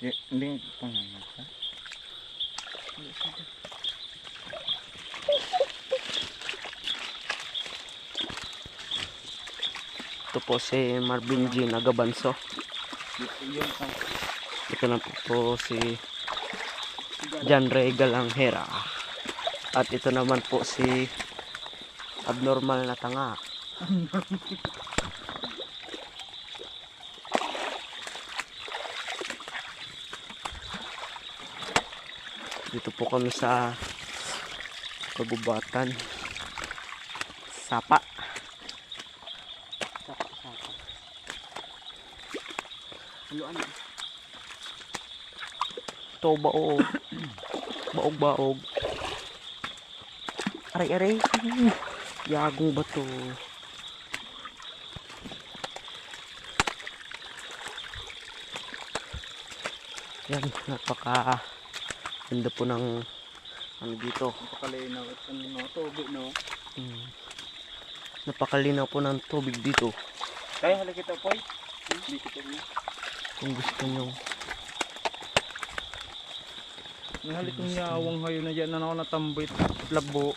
Hindi pangangasa. Ito po si Marvin G. Nagabanso. Ito na po si John Ray Galanghera. At ito naman po si Abnormal na Tanga. Dito po kami sa kagubatan. Sapa. Ito baog. Baog. Aray. Yagong bato. Yan, napaka ganda po ng ano dito. Napakalinaw at ano, tubig, no? Napakalinaw po ng tubig dito. Kaya halika kita, Poy. Hindi kita mo. Kung gusto nyo. Nahalik kong yawang hayo na dyan na ako natambit. Labo.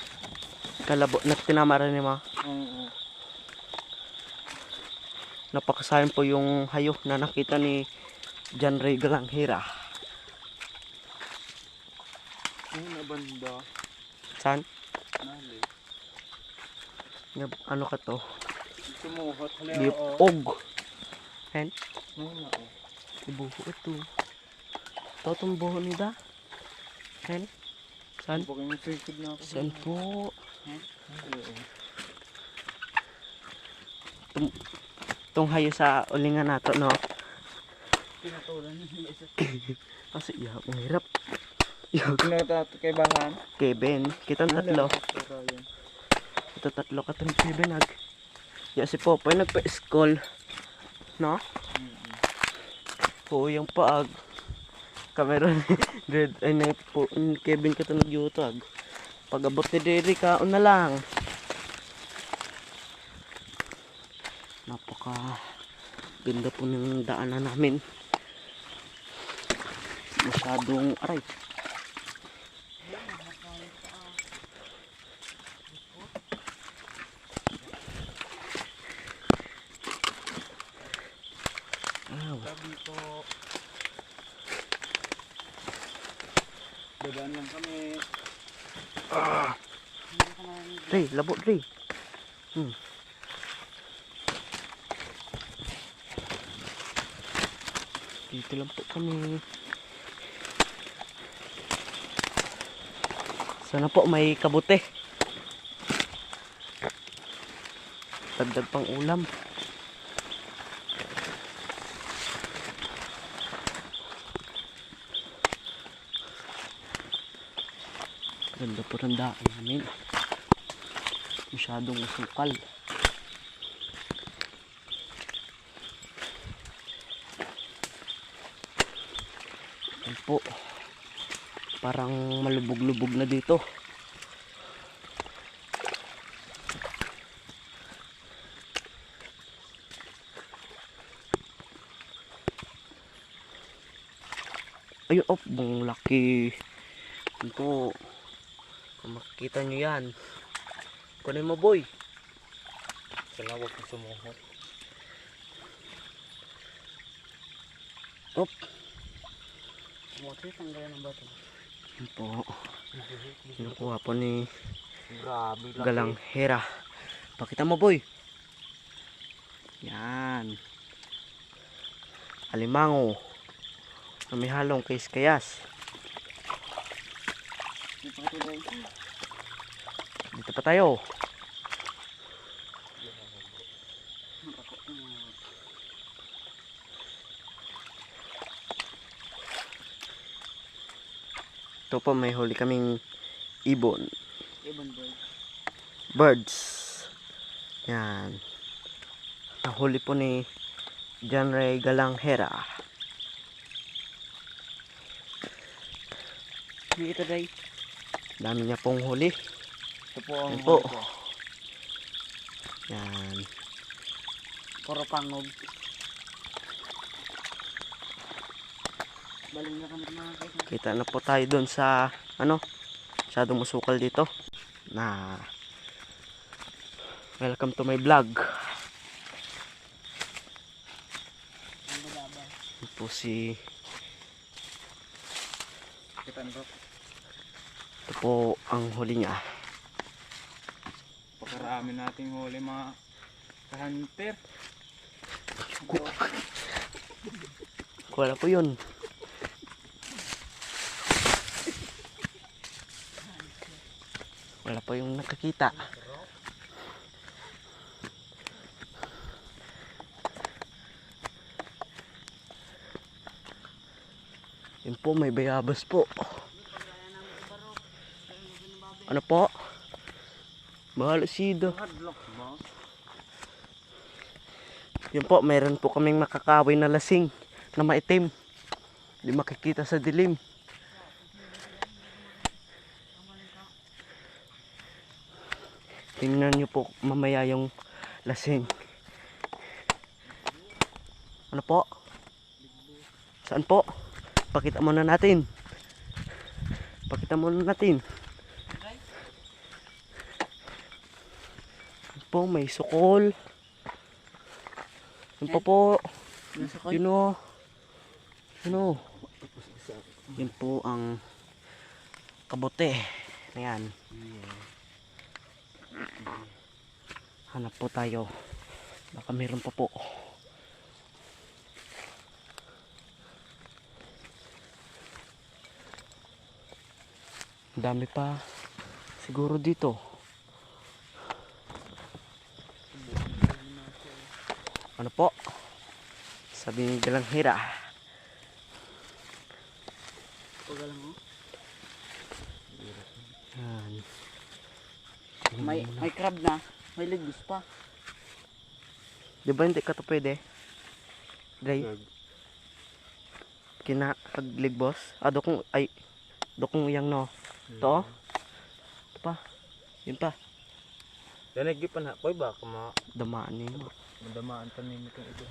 Kalabo, tinamara ni ma. Oo. Napakasayan po yung hayo na nakita ni John Ray Galanghera. Ay, nabanda. Saan? Nali. Ano ka to? Sumuhot. Halika, Liog. Hen? Nuna, oh. Ibuho ito. Ito itong buho nida. Hen? Saan? Bakit may trikid na ako? Saan po? Itong hayo sa ulingan nato, no? Pinatulan niya isa. Kasi ang hirap. Pinatato kay Bahan. Kevin, kitang tatlo. Ito tatlo ka itong Kevin. Ya si Popoy nagpa-school. No? Po yung paag. Kameron Dread ay na po Kevin ka ito nag-yutag. Pag abot ni Derry kaon na lang. Napaka ganda po ng daanan namin. Masyadong aray. Sabi ko, dadaan lang kami. Ray, labo Ray. Dito lang po kami. Sana po may kabute. Dagdag pang ulam. Ganda po ng daan namin. Masyadong masukal. Ayan po. Parang malubog-lubog na dito. Ayun, oh, bang laki. Ito. Kung makikita nyo yan. Kunin mo, boy. Sana huwag kong sumuhot. Op. Sumuhot, tanggalan ng bato. Yan po. Kinukuha po ni Grabe laki. Galanghera. Pakita mo, boy. Yan. Alimango. Na may halong kayas. Dito pa tayo. Ito po may huli kaming ibon. Birds. Yan. Nahuli po ni John Ray Galanghera. Dito day. Dami niya pong huli. Ito po ang Yan po. huli ko. Yan. Puro pangog. Baling na kami mga guys. Kita na po tayo doon sa ano, masyadong masukal dito. Na welcome to my vlog. Ito po si Kita nyo. ito po ang huli niya. Pakarami nating huli mga ka-hunter. Wala po yun. Wala po yung nakakita. Yun po, may bayabas po. Ano po? Bahala sido. Hadlock ba? Yun po, meron po kaming makakaway na lasing na maitim. Hindi makikita sa dilim. Tingnan nyo po mamaya yung lasing. Ano po? Saan po? Pakita muna natin. Pakita muna natin. Yun po, may sukol. Yun po. Yun o. Yun o. Yun po ang kabote. Ayan. Hanap po tayo. Baka meron pa po. Dami pa siguro dito. Ano po? Sabi ni Galang Hira. Pagalang mo. Yan. May crab na. May ligbis pa. Di ba hindi ka to pwede? Dray? Kina pagligbos? Dokong ay dokong yang no. To? Ito pa. Yun pa. Yan nagipan ha. Koy ba? Damaan niyo. Madamaan tanim itong ito.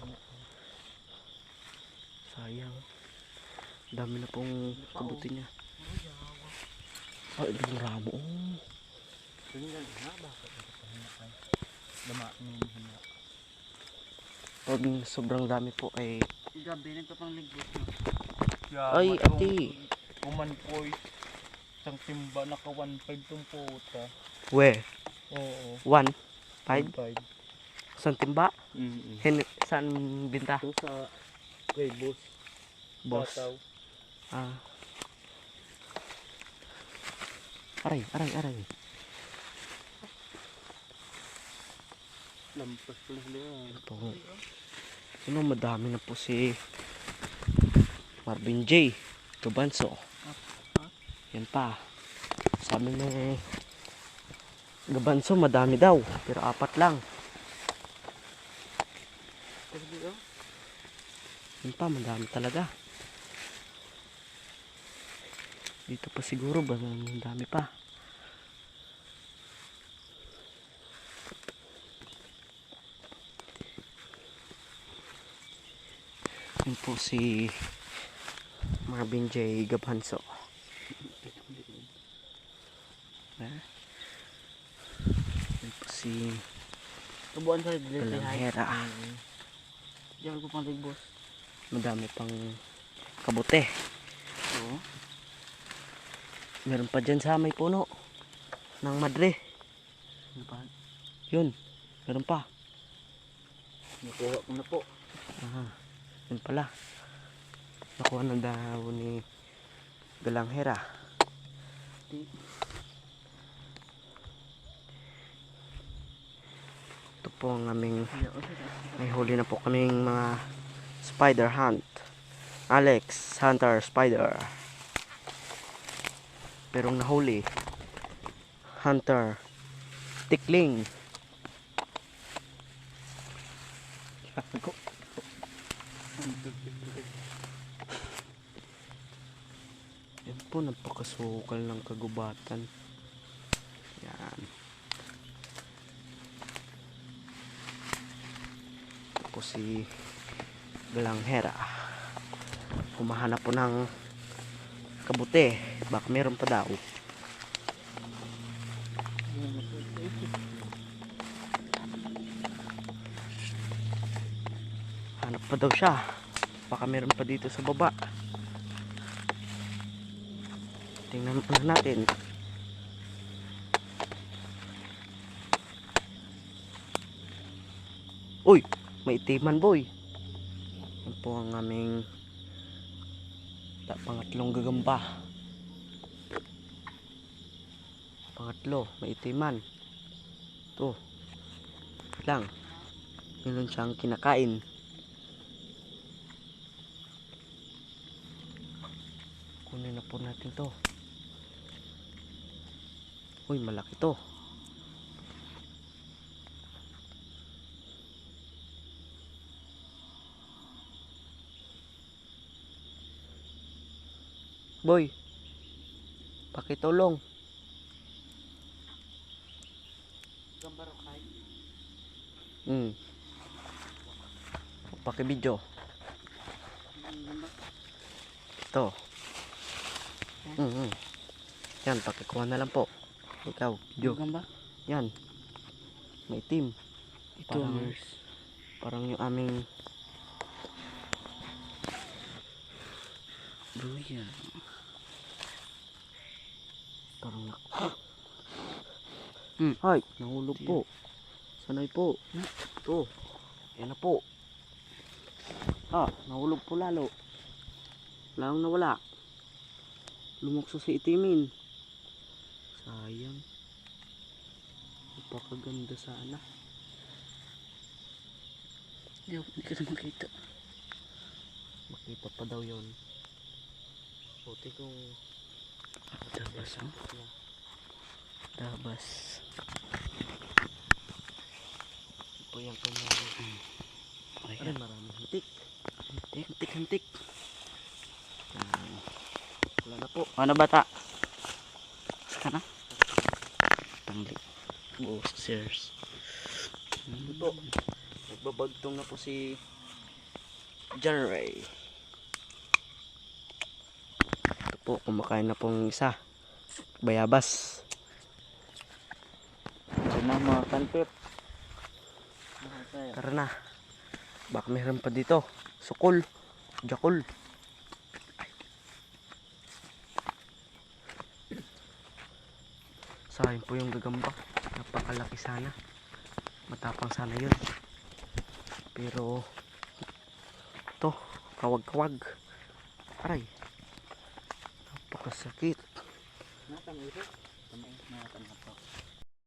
Sayang. Dami na pong kabuti niya. Ay, ibang ramo. Tingnan ha. Bakit ito pa hinakay? Damaan niyo hina. Pag sobrang dami po ay... Gabi, nagpapang ligbis na. Ay, ati. Kuman po'y isang timba naka 1.5 tong puta. We. Oo. 1? 5? 5. Saan timba? Mm-hmm. Saan binta? Ito sa kay boss. Boss. Tataw. Ah. Aray. Lampas pala sila yan. Ito. Ano, madami na po si Marvin J. Tubanso. Yan pa. Sabi ni Gabanso, madami daw. Pero 4 lang. Yan pa, madami talaga. Dito pa siguro ba? Madami pa. Yan po si Marvin J. Gabanso. Yan po si Tubuan sa ligbis. Galang Hera. Diyan ko pang ligbos. Madami pang kabute. Oo. Meron pa dyan sa may puno ng madre. Ano pa? Yun. Meron pa. Nakuha ko na po. Aha. Yun pala. Nakuha na daw ni Galang Hera. Ito po ang aming may huli na po kaming mga spider hunt. Alex Hunter Spider. Pero ang nahuli Hunter Tikling. Yan po, napakasukal ng kagubatan. Yan. Ito po si Galang Hera. Humahanap po ng kabuti. Baka meron pa daw. Hanap pa daw siya. Baka meron pa dito sa baba. Tingnan muna natin. Uy! May itiman boy. Yan po ang aming pangatlong gagamba. Pangatlo, may itiman. Ito. Lang. Meron siyang kinakain. Kunin na po natin to. Uy, malaki to. Boy, pakitulong. Gambar kay. Pakibidyo. Gambar. Ito. Yan, pakikuha na lang po. Ikaw, video. Gamba. Yan. May team. Ito Parang yung aming Luya. parang Ay, nahulog po. Sanay po. Ito. Yan na po. Nahulog po lalo. Lalong nawala. Lumukso si itimin. Sayang. Napakaganda sana. Hindi ka na makita. Makita pa daw yon. Buti kung Dabas ha? Dabas. ito po yung kanyang Ay, ay maraming hintik. Hintik, hintik. Wala na po. Ano bata? Saka na? Tangli. Oh, serious. Ito po. Nagbabagtong na po si John Ray. Ito po, kumakain na pong isa. Bayabas. Ay na mga kanpip. Tara na. Baka meron pa dito. Sukol. Jakol. Sayang po yung gagamba. Napakalaki sana. Matapang sana yun. Pero ito, kawag-kawag. Aray. Napakasakit. Natang ito. Tamay, natang ito.